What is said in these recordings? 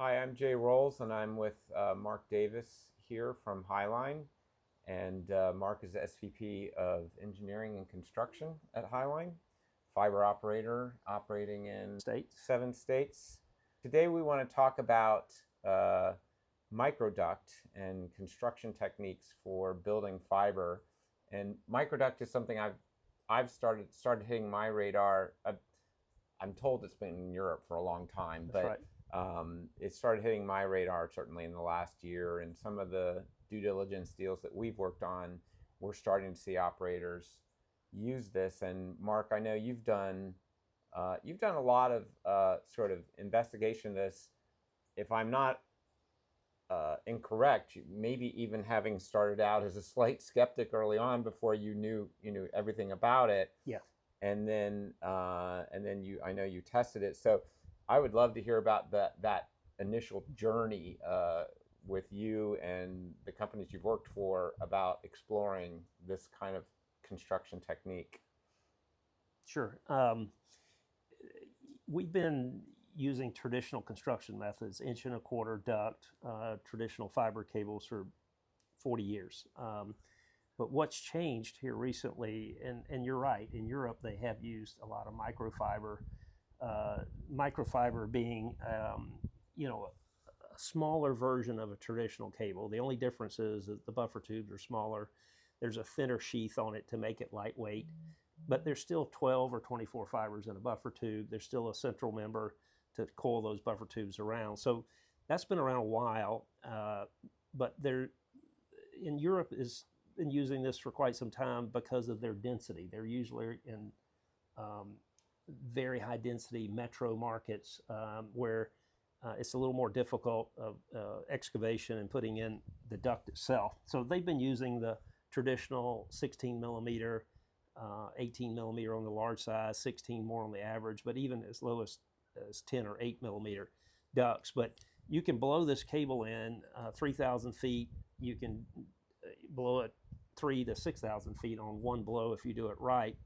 Hi, I'm Jay Rolls, and I'm with Mark Davis here from Highline. And Mark is the SVP of Engineering and Construction at Highline, fiber operator operating in States. 7 states. Today we want to talk about microduct and construction techniques for building fiber. And microduct is something I've started hitting my radar. I'm told it's been in Europe for a long time, That's but right. it started hitting my radar certainly in the last year. And some of the due diligence deals that we've worked on, we're starting to see operators use this. And Mark, I know you've done a lot of sort of investigation of this. If I'm not incorrect, maybe even having started out as a slight skeptic early on before you knew everything about it. Yeah. And then I know you tested it. So I would love to hear about that initial journey with you and the companies you've worked for about exploring this kind of construction technique. Sure. We've been using traditional construction methods, 1.25 inch duct, traditional fiber cables for 40 years. But what's changed here recently, and you're right, in Europe they have used a lot of microfiber. Microfiber being, a smaller version of a traditional cable. The only difference is that the buffer tubes are smaller. There's a thinner sheath on it to make it lightweight, but there's still 12 or 24 fibers in a buffer tube. There's still a central member to coil those buffer tubes around. So that's been around a while, but in Europe is been using this for quite some time because of their density. They're usually in very high density metro markets where it's a little more difficult of excavation and putting in the duct itself. So they've been using the traditional 16 millimeter, 18 millimeter on the large size, 16 more on the average, but even as low as 10 or 8 millimeter ducts. But you can blow this cable in 3,000 feet. You can blow it 3,000 to 6,000 feet on one blow if you do it right.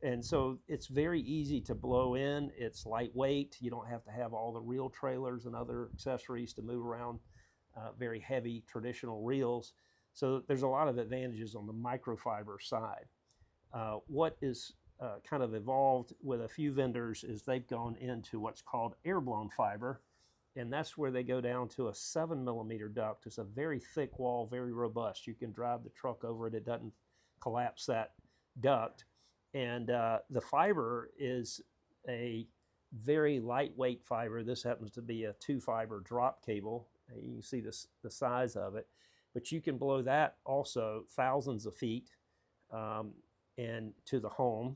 And so it's very easy to blow in. It's lightweight. You don't have to have all the reel trailers and other accessories to move around very heavy traditional reels. So there's a lot of advantages on the microfiber side. What is kind of evolved with a few vendors is they've gone into what's called air-blown fiber, and that's where they go down to a 7 millimeter duct. It's a very thick wall, very robust. You can drive the truck over it. It doesn't collapse that duct. And the fiber is a very lightweight fiber. This happens to be a 2-fiber drop cable. You can see the size of it. But you can blow that also thousands of feet and to the home.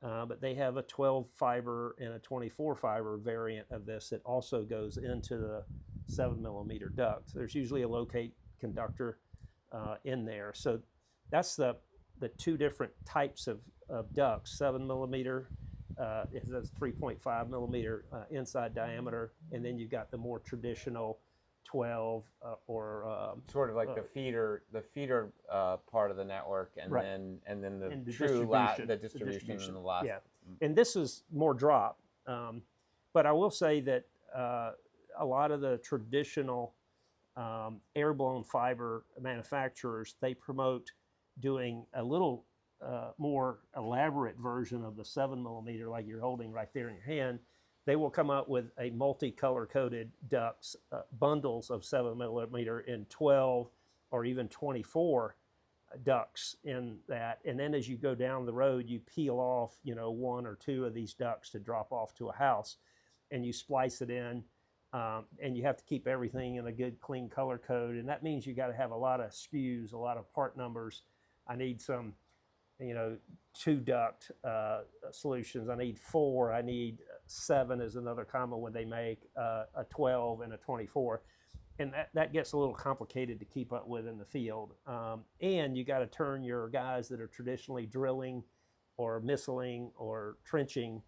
But they have a 12-fiber and a 24-fiber variant of this that also goes into the 7 millimeter duct. There's usually a locate conductor in there. So that's the two different types of ducts. 7 millimeter, it has 3.5 millimeter inside diameter, and then you've got the more traditional 12 or sort of like the feeder part of the network, and right. then the distribution and the last. Yeah, and this is more drop, but I will say that a lot of the traditional air-blown fiber manufacturers, they promote doing a little more elaborate version of the 7 millimeter like you're holding right there in your hand. They will come up with a multi-color coded ducts, bundles of 7 millimeter in 12 or even 24 ducts in that. And then as you go down the road, you peel off, 1 or 2 of these ducts to drop off to a house, and you splice it in. And you have to keep everything in a good, clean color code. And that means you got to have a lot of SKUs, a lot of part numbers. I need some, 2 duct solutions. I need 4. I need 7 is another common one they make, a 12 and a 24. And that gets a little complicated to keep up with in the field. And you got to turn your guys that are traditionally drilling or missiling or trenching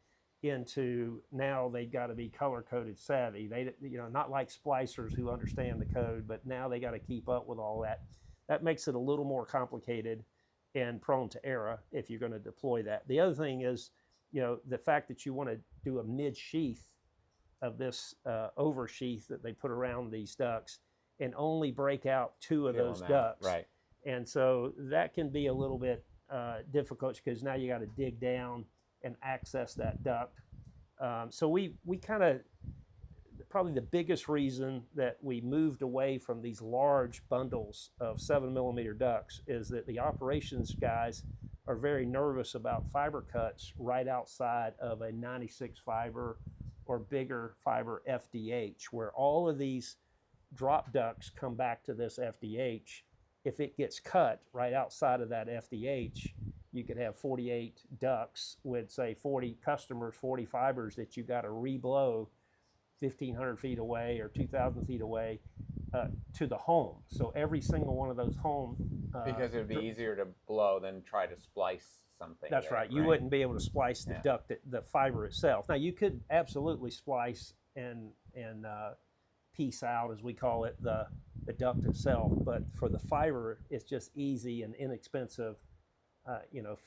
into, now they've got to be color coded savvy. They, not like splicers who understand the code, but now they got to keep up with all that. That makes it a little more complicated and prone to error if you're going to deploy that. The other thing is, the fact that you want to do a mid-sheath of this oversheath that they put around these ducts and only break out 2 of Peel those them out, ducts. right. And so that can be a little bit difficult because now you got to dig down and access that duct. So we kind of, probably the biggest reason that we moved away from these large bundles of 7mm ducts is that the operations guys are very nervous about fiber cuts right outside of a 96 fiber or bigger fiber FDH, where all of these drop ducts come back to this FDH. If it gets cut right outside of that FDH, you could have 48 ducts with, say, 40 customers, 40 fibers that you got to reblow 1,500 feet away or 2,000 feet away to the home. So every single one of those homes. Because it would be easier to blow than try to splice something. That's right. You wouldn't be able to splice the duct, the fiber itself. Now you could absolutely splice and piece out, as we call it, the duct itself. But for the fiber, it's just easy and inexpensive.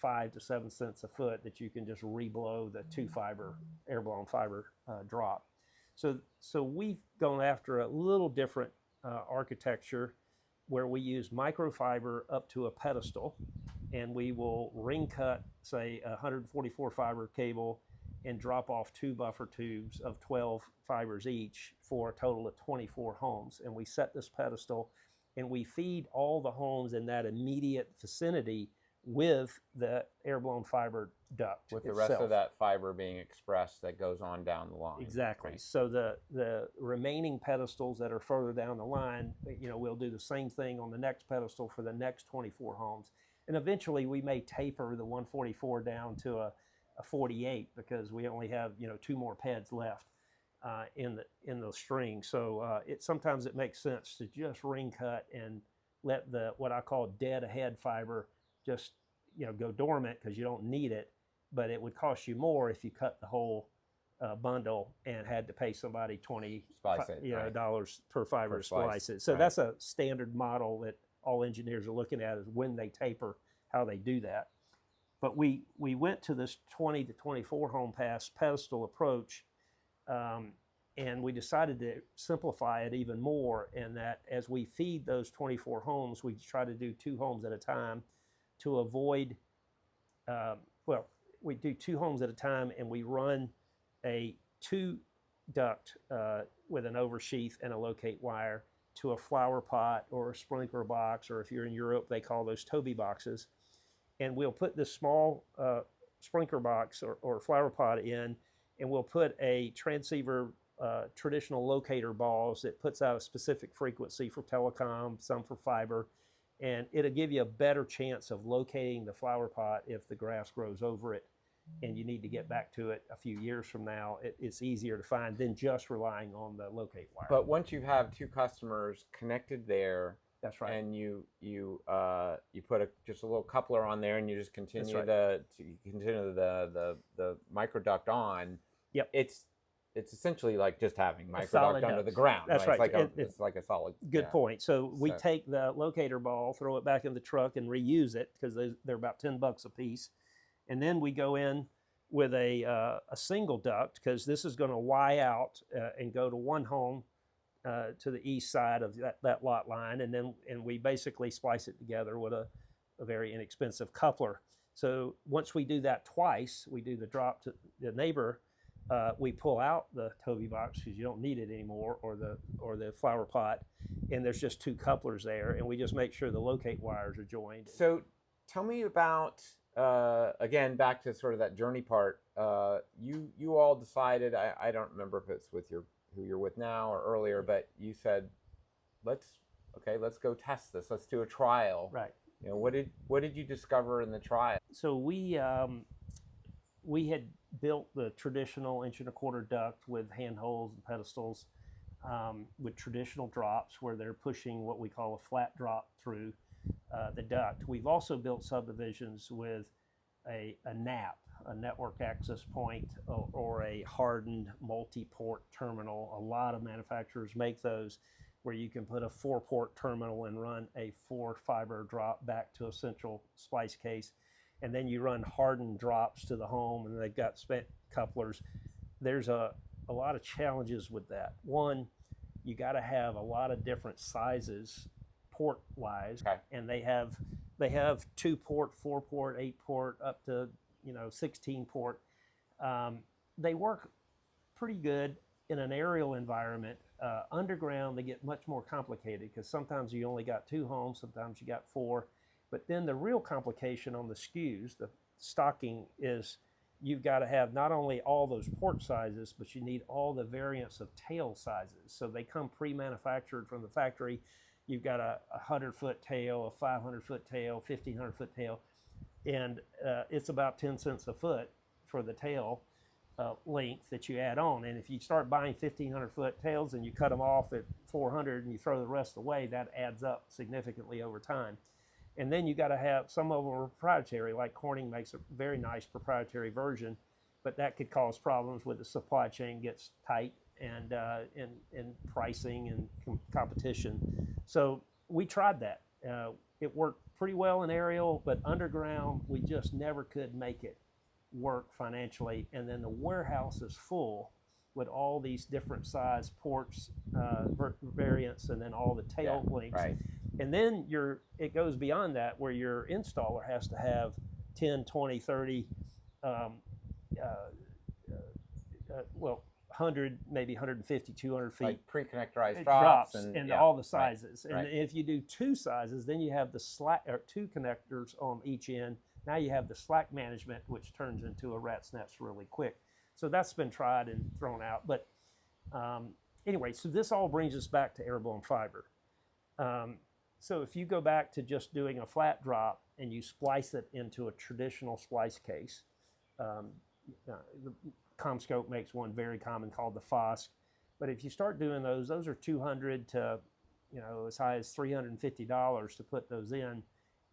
5 to 7 cents a foot that you can just reblow the 2 fiber air-blown fiber drop. So we've gone after a little different architecture where we use microfiber up to a pedestal, and we will ring cut, say, a 144 fiber cable and drop off 2 buffer tubes of 12 fibers each for a total of 24 homes. And we set this pedestal and we feed all the homes in that immediate vicinity with the air-blown fiber duct with the itself. rest of that fiber being expressed that goes on down the line. Exactly. Right. So the remaining pedestals that are further down the line, we'll do the same thing on the next pedestal for the next 24 homes. And eventually we may taper the 144 down to a 48 because we only have 2 more pads left in the string. So sometimes it makes sense to just ring cut and let what I call dead ahead fiber just go dormant because you don't need it, but it would cost you more if you cut the whole bundle and had to pay somebody $20 per fiber to splice it. So that's a standard model that all engineers are looking at, is when they taper, how they do that. But we went to this 20 to 24 home pass pedestal approach, and we decided to simplify it even more, in that as we feed those 24 homes, we try to do 2 homes at a time to avoid, we do 2 homes at a time, and we run a 2 duct with an oversheath and a locate wire to a flower pot or a sprinkler box, or if you're in Europe, they call those Toby boxes. And we'll put this small sprinkler box or flower pot in, and we'll put a transceiver traditional locator balls that puts out a specific frequency for telecom, some for fiber, and it'll give you a better chance of locating the flower pot if the grass grows over it and you need to get back to it a few years from now. It's easier to find than just relying on the locate wire. But once you have 2 customers connected there, that's right, and you put just a little coupler on there, and you just continue the microduct on. Yep. It's essentially like just having microduct under the ground. That's right. It's like a solid. Good point. So we take the locator ball, throw it back in the truck, and reuse it because they're about $10 a piece, and then we go in with a single duct, because this is going to Y out and go to one home to the east side of that lot line, and we basically splice it together with a very inexpensive coupler. So once we do that twice, we do the drop to the neighbor. We pull out the Toby box because you don't need it anymore, or the flower pot, and there's just 2 couplers there, and we just make sure the locate wires are joined. So tell me about, again, back to sort of that journey part. You all decided, I don't remember if it's with who you're with now or earlier, but you said, let's go test this. Let's do a trial. Right. What did you discover in the trial? So we had built the traditional 1.25" duct with handholds and pedestals, with traditional drops where they're pushing what we call a flat drop through the duct. We've also built subdivisions with a NAP, a network access point, or a hardened multi-port terminal. A lot of manufacturers make those, where you can put a 4-port terminal and run a 4-fiber drop back to a central splice case. And then you run hardened drops to the home, and they've got spent couplers. There's a a lot of challenges with that. One, you got to have a lot of different sizes port wise, Okay. and they have 2-port, 4-port, 8-port, up to 16-port. They work pretty good in an aerial environment. Underground, they get much more complicated because sometimes you only got 2 homes, sometimes you got 4. But then the real complication on the SKUs, the stocking, is you've got to have not only all those port sizes, but you need all the variants of tail sizes. So they come pre-manufactured from the factory. You've got a 100-foot tail, a 500-foot tail, 1,500-foot tail, and it's about 10 cents a foot for the tail length that you add on. And if you start buying 1,500-foot tails and you cut them off at 400 and you throw the rest away, that adds up significantly over time. And then you got to have, some of them are proprietary, like Corning makes a very nice proprietary version, but that could cause problems with the supply chain gets tight and pricing and competition. So we tried that. It worked pretty well in aerial, but underground, we just never could make it work financially. And then the warehouse is full with all these different size ports, variants, and then all the tail links. Right. And then it goes beyond that, where your installer has to have 10, 20, 30, 100, maybe 150, 200 feet. Like pre-connectorized drops and all the sizes. Right. And if you do 2 sizes, then you have the slack, or 2 connectors on each end. Now you have the slack management, which turns into a rat's nest really quick. So that's been tried and thrown out. But anyway, so this all brings us back to airborne fiber. So if you go back to just doing a flat drop and you splice it into a traditional splice case, the CommScope makes one very common called the FOSC. But if you start doing those are $200 to as high as $350 to put those in.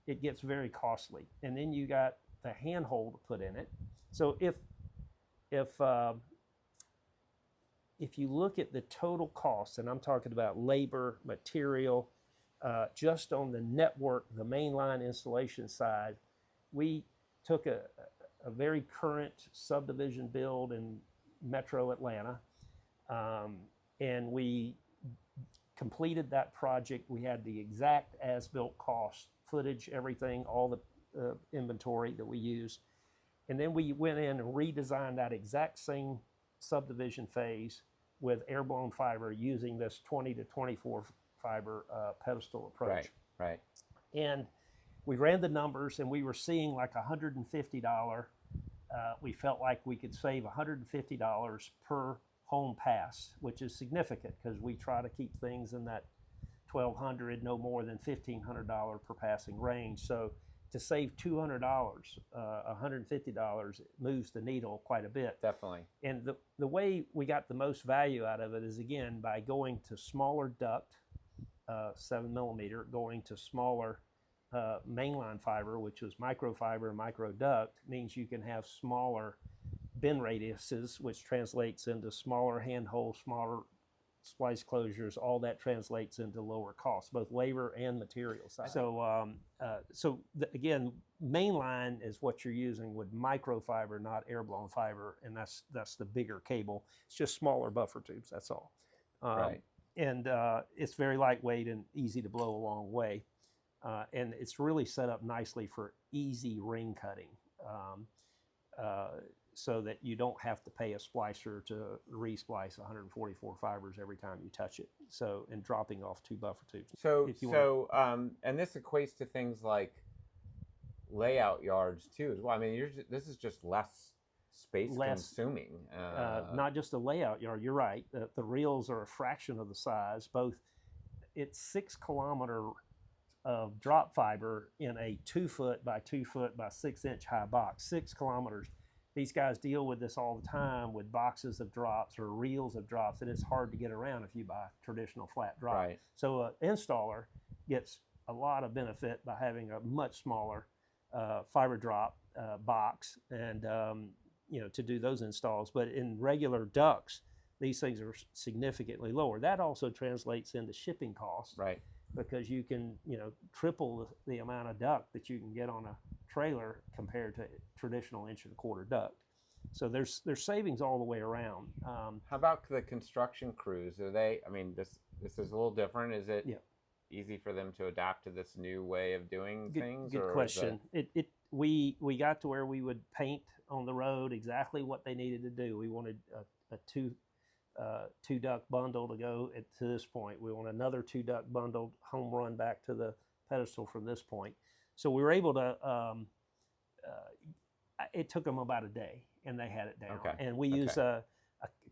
It gets very costly. And then you got the handhold to put in it. So if you look at the total cost, and I'm talking about labor, material, just on the network, the mainline installation side, we took a very current subdivision build in Metro Atlanta, and we completed that project. We had the exact as-built cost, footage, everything, all the inventory that we use. And then we went in and redesigned that exact same subdivision phase with airborne fiber using this 20 to 24 fiber pedestal approach. Right. And we ran the numbers, and we were seeing like $150. We felt like we could save $150 per home pass, which is significant because we try to keep things in that $1,200, no more than $1,500 per passing range. So to save $200, $150 moves the needle quite a bit. Definitely. And the way we got the most value out of it is, again, by going to smaller duct, 7 millimeter, going to smaller mainline fiber, which is microfiber and microduct, means you can have smaller bend radiuses, which translates into smaller handholds, smaller splice closures. All that translates into lower costs, both labor and material side. So, again, mainline is what you're using with microfiber, not air-blown fiber, and that's the bigger cable. It's just smaller buffer tubes. That's all. Right. And it's very lightweight and easy to blow a long way, and it's really set up nicely for easy ring cutting. So that you don't have to pay a splicer to re-splice 144 fibers every time you touch it. So, and dropping off 2 buffer tubes. And this equates to things like layout yards too as well. I mean, this is just less space consuming. Not just a layout yard. You're right. The reels are a fraction of the size. It's 6 kilometer of drop fiber in a 2-foot by 2-foot by 6-inch high box. 6 kilometers. These guys deal with this all the time with boxes of drops or reels of drops, and it's hard to get around if you buy traditional flat drop. Right. So an installer gets a lot of benefit by having a much smaller fiber drop box and to do those installs. But in regular ducts, these things are significantly lower. That also translates into shipping costs. Right. Because you can triple the amount of duct that you can get on a trailer compared to traditional 1.25-inch duct. So there's savings all the way around. How about the construction crews? Are they? I mean, this is a little different. Is it Yeah, easy for them to adapt to this new way of doing things, good or is it? question. We got to where we would paint on the road exactly what they needed to do. We wanted a two duct bundle to go to this point. We want another two duct bundle home run back to the pedestal from this point. So we were able to. It took them about a day, and they had it down. Okay. And we use a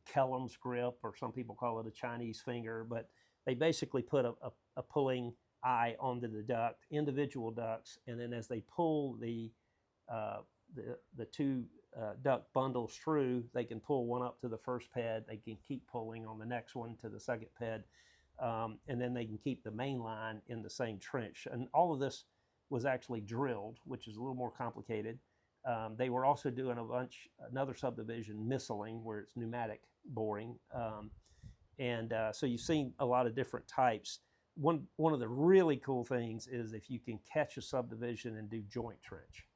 Kellum's grip, or some people call it a Chinese finger, but they basically put a pulling eye onto the duct, individual ducts, and then as they pull the two duct bundles through, they can pull one up to the first ped, they can keep pulling on the next one to the second ped, and then they can keep the main line in the same trench. And all of this was actually drilled, which is a little more complicated. They were also doing another subdivision, missiling, where it's pneumatic boring. So you've seen a lot of different types. One of the really cool things is if you can catch a subdivision and do joint trench,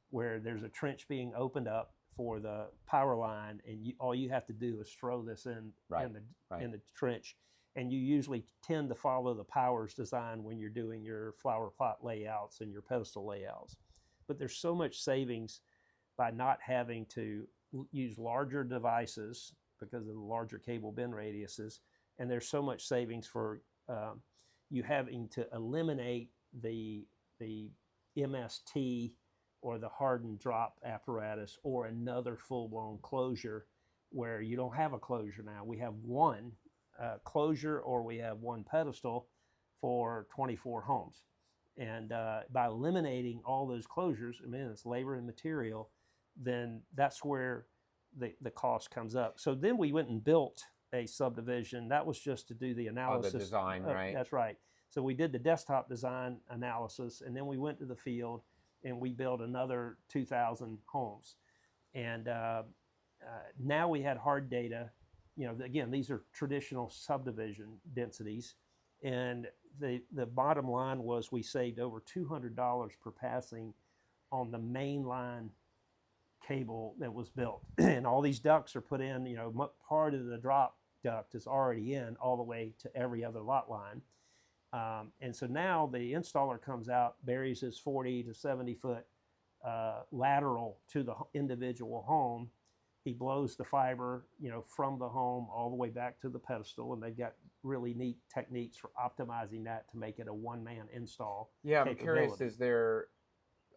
where there's a trench being opened up for the power line, and all you have to do is throw this in the trench. And you usually tend to follow the power's design when you're doing your flower plot layouts and your pedestal layouts. But there's so much savings by not having to use larger devices because of the larger cable bend radiuses, and there's so much savings for you having to eliminate the MST or the hardened drop apparatus or another full-blown closure where you don't have a closure now. We have one closure, or we have one pedestal for 24 homes. And by eliminating all those closures, I mean, it's labor and material, then that's where the cost comes up. So then we went and built a subdivision. That was just to do the analysis. The design, right? That's right. So we did the desktop design analysis, and then we went to the field and we built another 2,000 homes. And now we had hard data. Again, these are traditional subdivision densities. And the bottom line was we saved over $200 per passing on the main line cable that was built. And all these ducts are put in, part of the drop duct is already in all the way to every other lot line. And so now the installer comes out, buries his 40 to 70 foot lateral to the individual home. He blows the fiber, from the home all the way back to the pedestal, and they've got really neat techniques for optimizing that to make it a one-man install. Yeah, I'm curious,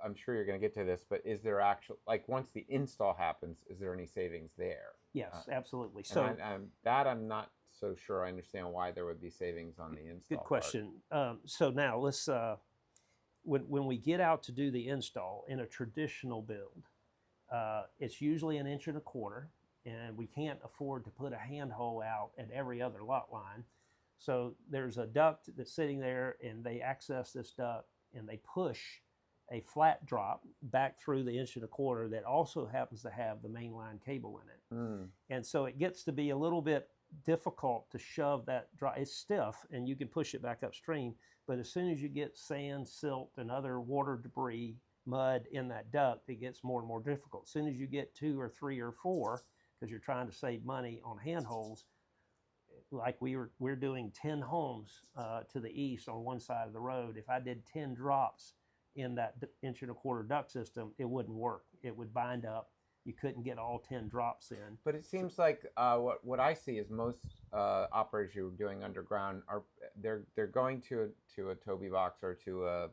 I'm sure you're going to get to this, but is there once the install happens, is there any savings there? Yes, absolutely. So I'm not so sure I understand why there would be savings on the install. Good question. So now let's, when we get out to do the install in a traditional build, it's usually 1.25 inches, and we can't afford to put a handhole out at every other lot line. So there's a duct that's sitting there, and they access this duct, and they push a flat drop back through the 1.25 inches that also happens to have the mainline cable in it. And so it gets to be a little bit difficult to shove that drop. It's stiff, and you can push it back upstream, but as soon as you get sand, silt, and other water debris, mud in that duct, it gets more and more difficult. As soon as you get 2 or 3 or 4, because you're trying to save money on handholds, like we're doing 10 homes to the east on one side of the road. If I did 10 drops in that 1.25 inch duct system, it wouldn't work. It would bind up. You couldn't get all 10 drops in. But it seems like what I see is most operators who are doing underground they're going to a Toby box or to a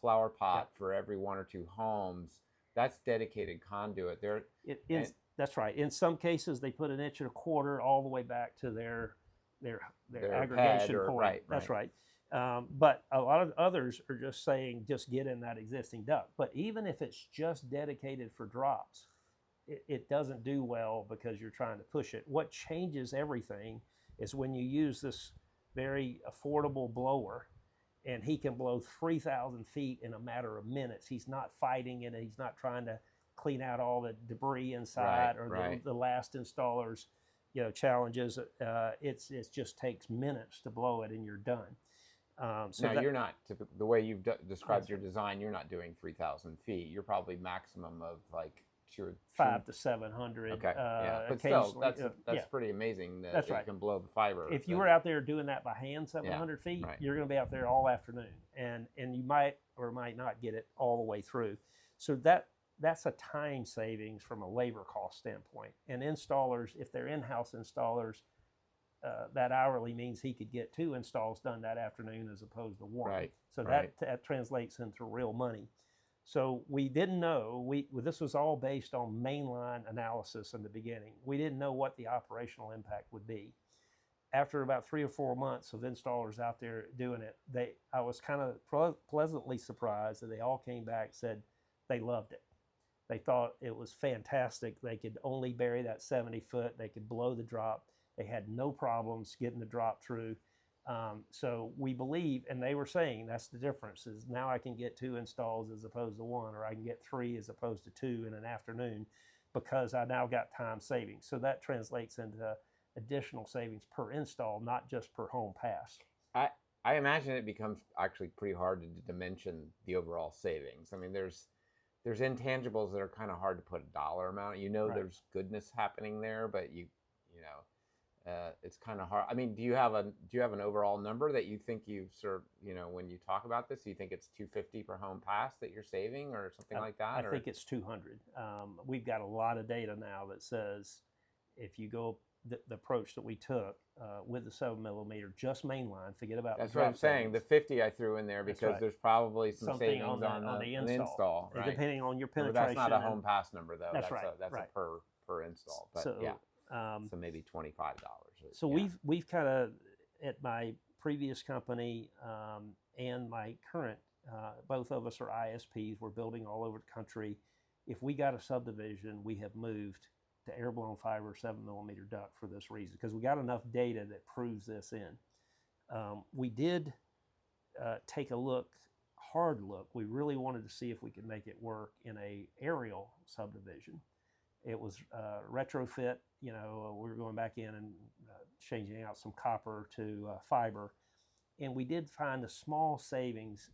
flower pot for every 1 or 2 homes. That's dedicated conduit. That's right. In some cases, they put 1.25 inches all the way back to their aggregation point. Right. That's right. But a lot of others are just saying, just get in that existing duct. But even if it's just dedicated for drops, it doesn't do well because you're trying to push it. What changes everything is when you use this very affordable blower, and he can blow 3,000 feet in a matter of minutes. He's not fighting it. He's not trying to clean out all the debris inside the last installer's challenges. It just takes minutes to blow it, and you're done. You're not, the way you've described your design, you're not doing 3,000 feet. You're probably maximum of like Sure. 500 to 700. Okay. Yeah. But still, that's pretty amazing that That's you right. can blow the fiber. If you were out there doing that by hand, 700 feet, right. you're going to be out there all afternoon, and you might or might not get it all the way through. So that's a time savings from a labor cost standpoint. And installers, if they're in-house installers, that hourly means he could get 2 installs done that afternoon as opposed to 1. Right. So that translates into real money. So we didn't know, this was all based on mainline analysis in the beginning. We didn't know what the operational impact would be. After about 3 or 4 months of installers out there doing it, I was kind of pleasantly surprised that they all came back and said they loved it. They thought it was fantastic. They could only bury that 70 foot. They could blow the drop. They had no problems getting the drop through. So we believe, and they were saying that's the difference, is now I can get 2 installs as opposed to 1, or I can get 3 as opposed to 2 in an afternoon because I now got time savings. So that translates into additional savings per install, not just per home pass. I imagine it becomes actually pretty hard to dimension the overall savings. I mean, there's intangibles that are kind of hard to put a dollar amount. Right. There's goodness happening there, but it's kind of hard. I mean, do you have an overall number that you think you sort of, when you talk about this, do you think it's $250 per home pass that you're saving or something like that? I think it's 200. We've got a lot of data now that says if you go the approach that we took with the 7mm, just mainline, forget about that's the what I'm saying. savings. The 50 I threw in there because there's probably some Something savings on the install, right? Depending on your penetration. But that's not a home pass number though. That's right. That's right. a per install. But so, yeah. So maybe $25. So we've kind of, at my previous company and my current, both of us are ISPs. We're building all over the country. If we got a subdivision, we have moved to air-blown fiber 7mm duct for this reason, because we got enough data that proves this in. We did take a hard look. We really wanted to see if we could make it work in a aerial subdivision. It was retrofit. We were going back in and changing out some copper to fiber, and we did find a small savings,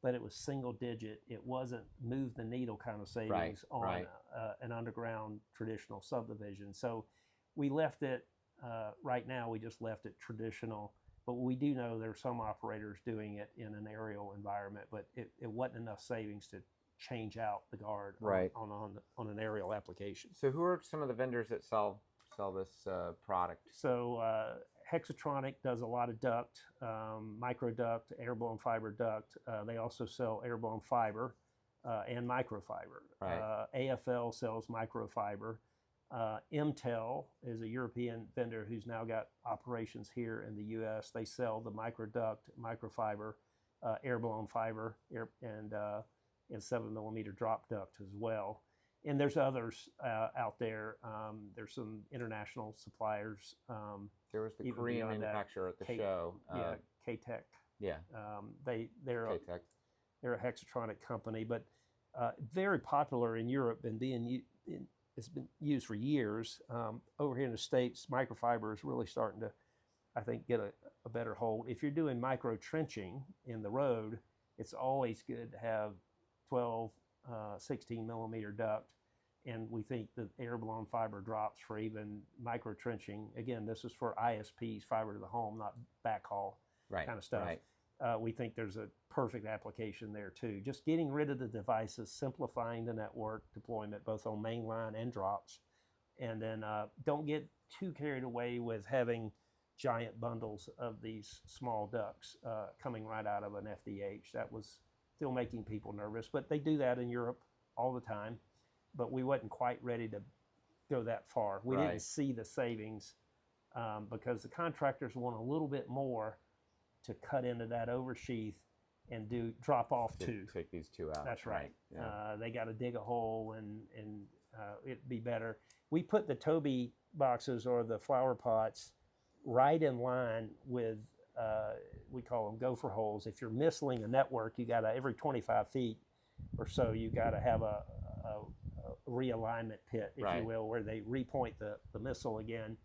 but it was single digit. It wasn't move the needle kind of savings on an underground traditional subdivision. So we left it, right now we just left it traditional, but we do know there are some operators doing it in an aerial environment, but it wasn't enough savings to change out the guard on an aerial application. So who are some of the vendors that sell this product? So Hexatronic does a lot of duct, Microduct, air-blown fiber duct. They also sell air-blown fiber and microfiber. Right. AFL sells microfiber. Mtel is a European vendor who's now got operations here in the U.S. They sell the microduct, microfiber, air-blown fiber, and 7mm drop duct as well. And there's others out there. There's some international suppliers. There was the Korean manufacturer at the show. K-Tech. Yeah. They're K-Tech. They're a Hexatronic company, but very popular in Europe and it's been used for years. Over here in the States, microfiber is really starting to, I think, get a better hold. If you're doing micro trenching in the road, it's always good to have 12, 16mm duct, and we think that air-blown fiber drops for even micro trenching. Again, this is for ISPs, fiber to the home, not backhaul kind of stuff. Right. We think there's a perfect application there too. Just getting rid of the devices, simplifying the network deployment, both on mainline and drops, and then don't get too carried away with having giant bundles of these small ducts coming right out of an FDH. That was still making people nervous, but they do that in Europe all the time. But we wasn't quite ready to go that far. We didn't see the savings because the contractors want a little bit more to cut into that oversheath and do drop off two. Take these two out. That's right. Yeah. They got to dig a hole and it'd be better. We put the Toby boxes or the flower pots right in line with we call them gopher holes. If you're missiling a network, you got to every 25 feet or so you got to have a realignment pit, if you will, where they repoint the missile again.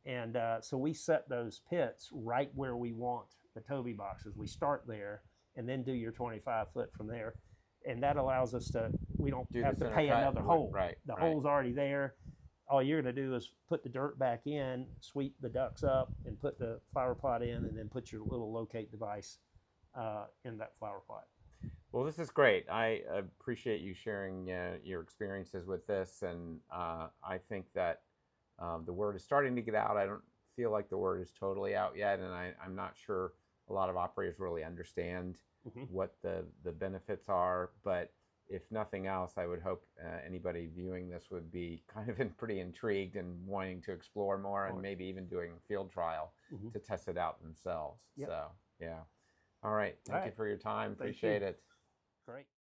And so we set those pits right where we want the Toby boxes. We start there and then do your 25 foot from there. and that allows us to, we don't Do have the to center pay cut, another hole. right, The right. hole's already there. All you're going to do is put the dirt back in, sweep the ducts up, and put the flower pot in, and then put your little locate device in that flower pot. Well, this is great. I appreciate you sharing your experiences with this, and I think that the word is starting to get out. I don't feel like the word is totally out yet, and I'm not sure a lot of operators really understand what the benefits are. But if nothing else, I would hope anybody viewing this would be kind of pretty intrigued and wanting to explore more, and maybe even doing a field trial to test it out themselves. Yep. So, yeah. All right. Thank you for your time. Appreciate it. Great.